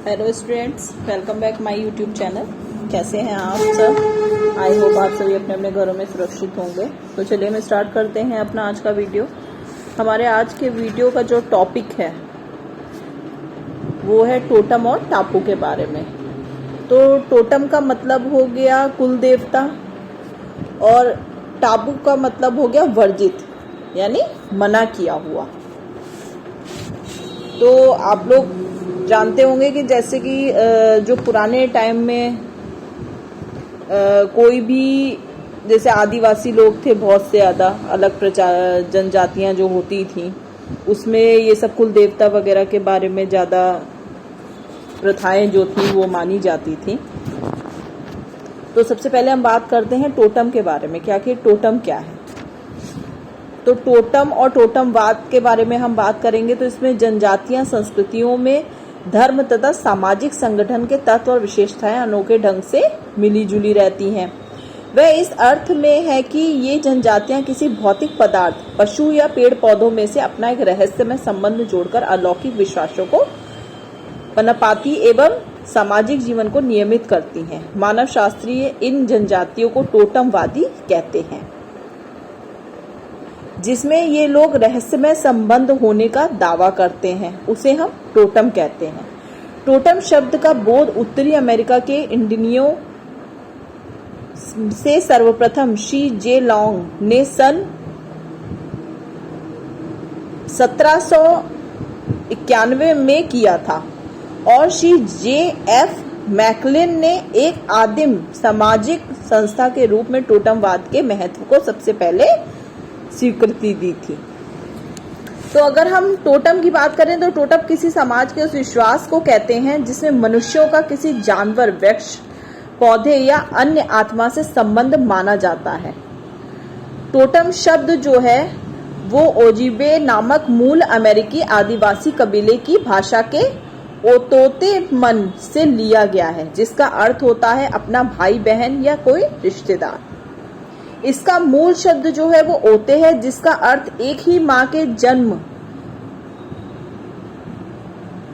Hello students, welcome back my YouTube channel. कैसे हैं आप सब? आई होप आप सभी अपने अपने घरों में सुरक्षित होंगे। तो चलिए हम स्टार्ट करते हैं अपना आज का वीडियो। हमारे आज के वीडियो का जो टॉपिक है वो है टोटम और टापू के बारे में। तो टोटम का मतलब हो गया कुल देवता और टापू का मतलब हो गया वर्जित, यानी मना किया हुआ। तो आप लोग जानते होंगे कि जैसे कि जो पुराने टाइम में कोई भी जैसे आदिवासी लोग थे, बहुत से ज़्यादा अलग जनजातियां जो होती थी, उसमें ये सब कुल देवता वगैरह के बारे में ज़्यादा प्रथाएं जो थी वो मानी जाती थी। तो सबसे पहले हम बात करते हैं टोटम के बारे में। क्या कि टोटम क्या है? तो टोटम और टोटमवाद के बारे में हम बात करेंगे। तो इसमें जनजातियां संस्कृतियों में धर्म तथा सामाजिक संगठन के तत्व और विशेषताएं अनोखे ढंग से मिली जुली रहती हैं। वह इस अर्थ में है कि ये जनजातियां किसी भौतिक पदार्थ, पशु या पेड़ पौधों में से अपना एक रहस्यमय संबंध जोड़कर अलौकिक विश्वासों को पनपाती एवं सामाजिक जीवन को नियमित करती हैं। मानव शास्त्रीय इन जनजातियों को टोटमवादी कहते हैं, जिसमें ये लोग रहस्यमय संबंध होने का दावा करते हैं, उसे हम टोटम कहते हैं। टोटम शब्द का बोध उत्तरी अमेरिका के इंडियनों से सर्वप्रथम शी जे लॉन्ग ने सन 1791 में किया था और शी जे एफ मैकलिन ने एक आदिम सामाजिक संस्था के रूप में टोटमवाद के महत्व को सबसे पहले स्वीकृति दी थी। तो अगर हम टोटम की बात करें तो टोटम किसी समाज के उस विश्वास को कहते हैं जिसमें मनुष्यों का किसी जानवर, वृक्ष, पौधे या अन्य आत्मा से संबंध माना जाता है। टोटम शब्द जो है वो ओजीबे नामक मूल अमेरिकी आदिवासी कबीले की भाषा के ओतोते मन से लिया गया है, जिसका अर्थ होता है अपना भाई बहन या कोई रिश्तेदार। इसका मूल शब्द जो है वो ओते है, जिसका अर्थ एक ही माँ के जन्म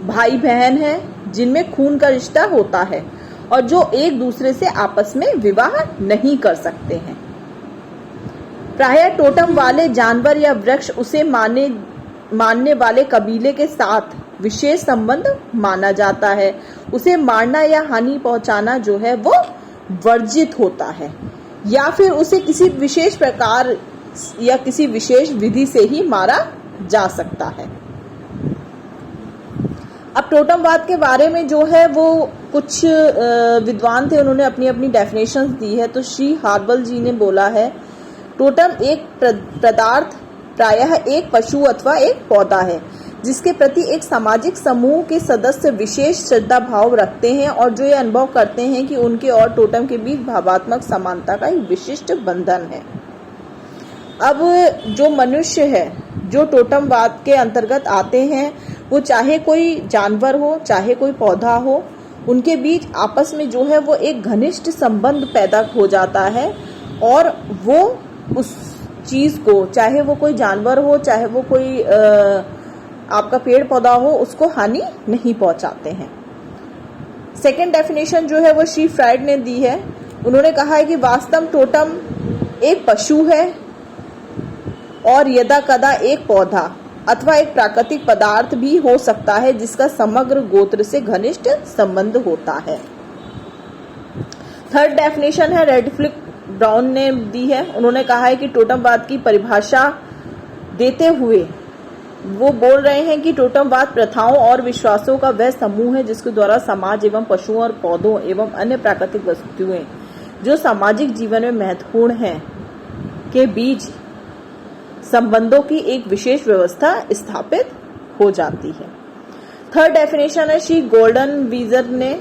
भाई बहन है जिनमें खून का रिश्ता होता है और जो एक दूसरे से आपस में विवाह नहीं कर सकते हैं। प्रायः टोटम वाले जानवर या वृक्ष उसे मानने वाले कबीले के साथ विशेष संबंध माना जाता है। उसे मारना या हानि पहुंचाना जो है वो वर्जित होता है, या फिर उसे किसी विशेष प्रकार या किसी विशेष विधि से ही मारा जा सकता है। अब टोटमवाद के बारे में जो है वो कुछ विद्वान थे, उन्होंने अपनी अपनी डेफिनेशंस दी है। तो श्री हार्बल जी ने बोला है, टोटम एक पदार्थ प्रायः एक पशु अथवा एक पौधा है जिसके प्रति एक सामाजिक समूह के सदस्य विशेष श्रद्धा भाव रखते हैं और जो ये अनुभव करते हैं कि उनके और टोटम के बीच भावात्मक समानता का एक विशिष्ट बंधन है। अब जो मनुष्य है जो टोटमवाद के अंतर्गत आते हैं, वो चाहे कोई जानवर हो चाहे कोई पौधा हो, उनके बीच आपस में जो है वो एक घनिष्ठ संबंध पैदा हो जाता है और वो उस चीज को, चाहे वो कोई जानवर हो चाहे वो कोई आपका पेड़ पौधा हो, उसको हानि नहीं पहुंचाते हैं। सेकेंड डेफिनेशन जो है वो श्री फ्राइड ने दी है। उन्होंने कहा है कि वास्तव टोटम एक पशु है और यदा कदा एक पौधा अथवा एक प्राकृतिक पदार्थ भी हो सकता है जिसका समग्र गोत्र से घनिष्ठ संबंध होता है। थर्ड डेफिनेशन है रेडक्लिफ ब्राउन ने दी है। उन्होंने कहा है कि टोटमवाद की परिभाषा देते हुए वो बोल रहे हैं कि टोटमवाद प्रथाओं और विश्वासों का वह समूह है जिसके द्वारा समाज एवं पशुओं और पौधों एवं अन्य प्राकृतिक वस्तुएं जो सामाजिक जीवन में महत्वपूर्ण हैं के बीच संबंधों की एक विशेष व्यवस्था स्थापित हो जाती है। थर्ड डेफिनेशन है श्री गोल्डन वीजर ने।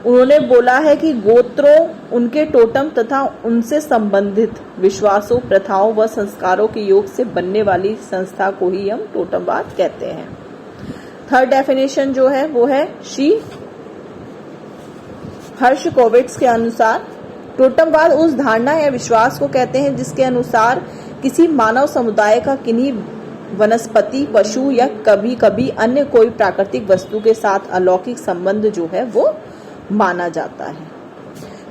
उन्होंने बोला है कि गोत्रों, उनके टोटम तथा उनसे संबंधित विश्वासों, प्रथाओं व संस्कारों के योग से बनने वाली संस्था को ही हम टोटमवाद कहते हैं। थर्ड डेफिनेशन जो है वो है श्री हर्षकोविट्स के अनुसार टोटमवाद उस धारणा या विश्वास को कहते हैं जिसके अनुसार किसी मानव समुदाय का किन्हीं वनस्पति, पशु या कभी कभी अन्य कोई प्राकृतिक वस्तु के साथ अलौकिक संबंध जो है वो माना जाता है।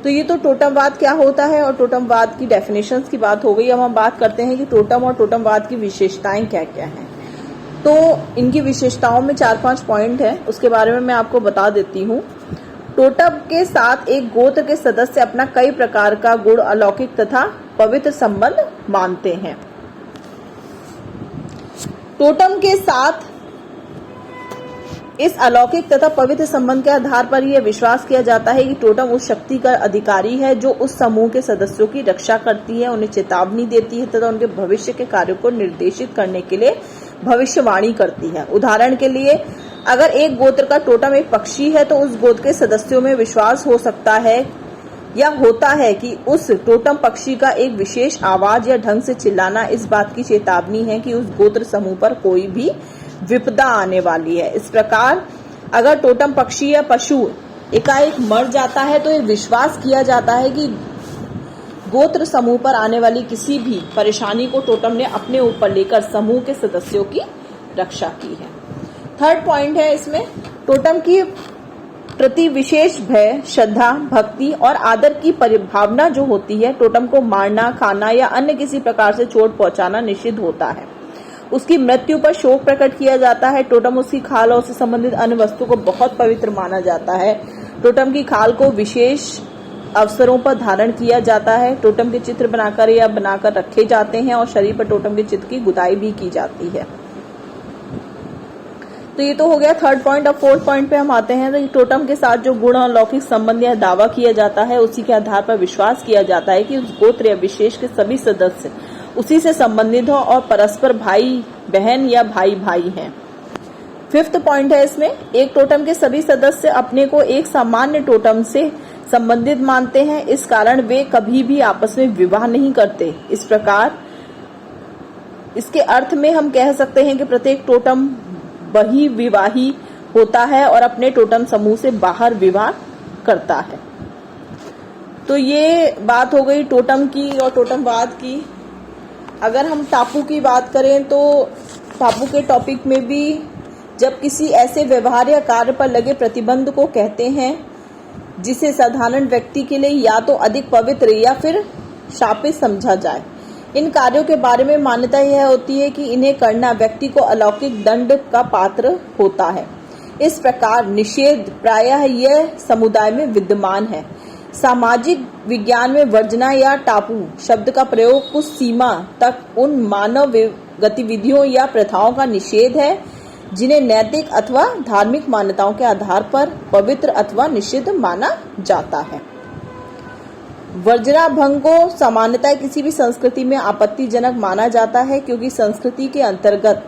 तो ये तो टोटमवाद क्या होता है और टोटमवाद की डेफिनेशंस की बात हो गई। अब हम बात करते हैं कि टोटम और टोटमवाद की विशेषताएं क्या क्या हैं। तो इनकी विशेषताओं में 4-5 पॉइंट है, उसके बारे में मैं आपको बता देती हूँ। टोटम के साथ एक गोत्र के सदस्य अपना कई प्रकार का गुण, अलौकिक तथा पवित्र संबंध मानते हैं। टोटम के साथ इस अलौकिक तथा पवित्र संबंध के आधार पर यह विश्वास किया जाता है कि टोटम उस शक्ति का अधिकारी है जो उस समूह के सदस्यों की रक्षा करती है, उन्हें चेतावनी देती है तथा उनके भविष्य के कार्यों को निर्देशित करने के लिए भविष्यवाणी करती है। उदाहरण के लिए, अगर एक गोत्र का टोटम एक पक्षी है तो उस गोत्र के सदस्यों में विश्वास हो सकता है या होता है कि उस टोटम पक्षी का एक विशेष आवाज या ढंग से चिल्लाना इस बात की चेतावनी है कि उस गोत्र समूह पर कोई भी विपदा आने वाली है। इस प्रकार अगर टोटम पक्षी या पशु एकाएक मर जाता है तो यह विश्वास किया जाता है कि गोत्र समूह पर आने वाली किसी भी परेशानी को टोटम ने अपने ऊपर लेकर समूह के सदस्यों की रक्षा की है। थर्ड पॉइंट है इसमें, टोटम की प्रति विशेष भय, श्रद्धा, भक्ति और आदर की परिभावना जो होती है। टोटम को मारना, खाना या अन्य किसी प्रकार से चोट पहुंचाना निषिद्ध होता है। उसकी मृत्यु पर शोक प्रकट किया जाता है। टोटम, उसकी खाल और उससे संबंधित अन्य वस्तु को बहुत पवित्र माना जाता है। टोटम की खाल को विशेष अवसरों पर धारण किया जाता है। टोटम के चित्र बनाकर या बनाकर रखे जाते हैं और शरीर पर टोटम के चित्र की गुदाई भी की जाती है। तो ये तो हो गया थर्ड पॉइंट। अब फोर्थ पॉइंट पे हम आते हैं। तो टोटम के साथ जो गुण और लौकिक संबंध या दावा किया जाता है, उसी के आधार पर विश्वास किया जाता है कि उस गोत्र या विशेष के सभी सदस्य उसी से संबंधित हो और परस्पर भाई बहन या भाई भाई हैं। फिफ्थ पॉइंट है इसमें, एक टोटम के सभी सदस्य अपने को एक सामान्य टोटम से संबंधित मानते हैं, इस कारण वे कभी भी आपस में विवाह नहीं करते। इस प्रकार इसके अर्थ में हम कह सकते हैं कि प्रत्येक टोटम वही विवाही होता है और अपने टोटम समूह से बाहर विवाह करता है। तो ये बात हो गई टोटम की और टोटमवाद की। अगर हम टापू की बात करें तो टापू के टॉपिक में भी जब किसी ऐसे व्यवहार या कार्य पर लगे प्रतिबंध को कहते हैं जिसे साधारण व्यक्ति के लिए या तो अधिक पवित्र या फिर शापित समझा जाए। इन कार्यों के बारे में मान्यता यह होती है कि इन्हें करना व्यक्ति को अलौकिक दंड का पात्र होता है। इस प्रकार निषेध प्रायः यह समुदाय में विद्यमान है। सामाजिक विज्ञान में वर्जना या टापू शब्द का प्रयोग कुछ सीमा तक उन मानव गतिविधियों या प्रथाओं का निषेध है जिन्हें नैतिक अथवा धार्मिक मान्यताओं के आधार पर पवित्र अथवा निषिद्ध माना जाता है। वर्जना भंग को सामान्यतः किसी भी संस्कृति में आपत्तिजनक माना जाता है क्योंकि संस्कृति के अंतर्गत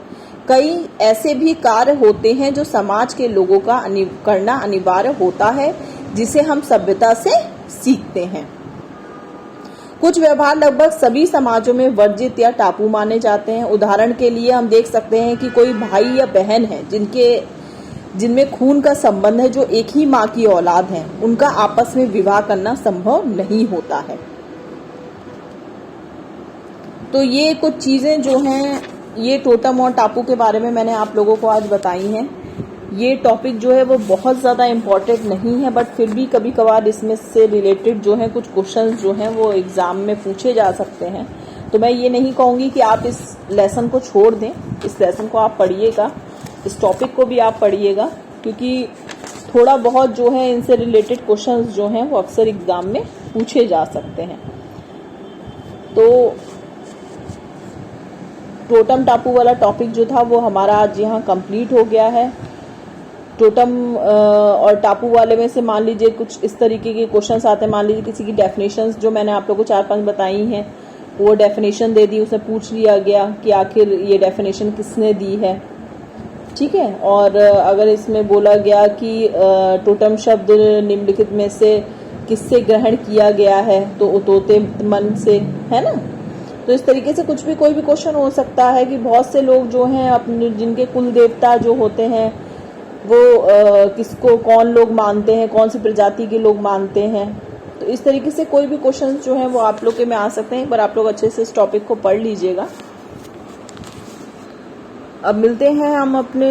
कई ऐसे भी कार्य होते हैं जो समाज के लोगों का करना अनिवार्य होता है, जिसे हम सभ्यता से सीखते हैं। कुछ व्यवहार लगभग सभी समाजों में वर्जित या टापू माने जाते हैं। उदाहरण के लिए हम देख सकते हैं कि कोई भाई या बहन है जिनमें खून का संबंध है, जो एक ही माँ की औलाद हैं, उनका आपस में विवाह करना संभव नहीं होता है। तो ये कुछ चीजें जो हैं, ये टोटम और टापू के बारे में मैंने आप लोगों को आज बताई हैं। ये टॉपिक जो है वो बहुत ज़्यादा इम्पोर्टेंट नहीं है, बट फिर भी कभी कभार इसमें से रिलेटेड जो है कुछ क्वेश्चंस जो हैं वो एग्जाम में पूछे जा सकते हैं। तो मैं ये नहीं कहूँगी कि आप इस लेसन को छोड़ दें, इस लेसन को आप पढ़िएगा, इस टॉपिक को भी आप पढ़िएगा, क्योंकि थोड़ा बहुत जो है इनसे रिलेटेड क्वेश्चंस जो हैं वो अक्सर एग्जाम में पूछे जा सकते हैं। तो टोटम टापू वाला टॉपिक जो था वो हमारा आज यहाँ कंप्लीट हो गया है। टोटम और टापू वाले में से मान लीजिए कुछ इस तरीके के क्वेश्चंस आते हैं। मान लीजिए किसी की डेफिनेशंस जो मैंने आप लोगों को 4-5 बताई हैं, वो डेफिनेशन दे दी, उसे पूछ लिया गया कि आखिर ये डेफिनेशन किसने दी है, ठीक है। और अगर इसमें बोला गया कि टोटम शब्द निम्नलिखित में से किससे ग्रहण किया गया है, तो उतोते मन से, है ना। तो इस तरीके से कुछ भी कोई भी क्वेश्चन हो सकता है कि बहुत से लोग जो हैं अपने जिनके कुल देवता जो होते हैं वो किसको कौन लोग मानते हैं, कौन सी प्रजाति के लोग मानते हैं। तो इस तरीके से कोई भी क्वेश्चन जो है वो आप लोग के में आ सकते हैं। एक बार आप लोग अच्छे से इस टॉपिक को पढ़ लीजिएगा। अब मिलते हैं हम अपने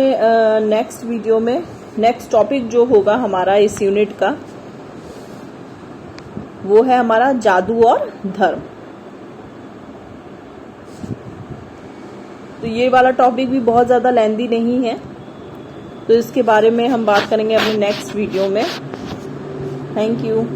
नेक्स्ट वीडियो में। नेक्स्ट टॉपिक जो होगा हमारा इस यूनिट का वो है हमारा जादू और धर्म। तो ये वाला टॉपिक भी बहुत ज़्यादा लेंदी नहीं है, तो इसके बारे में हम बात करेंगे अपने नेक्स्ट वीडियो में। Thank you.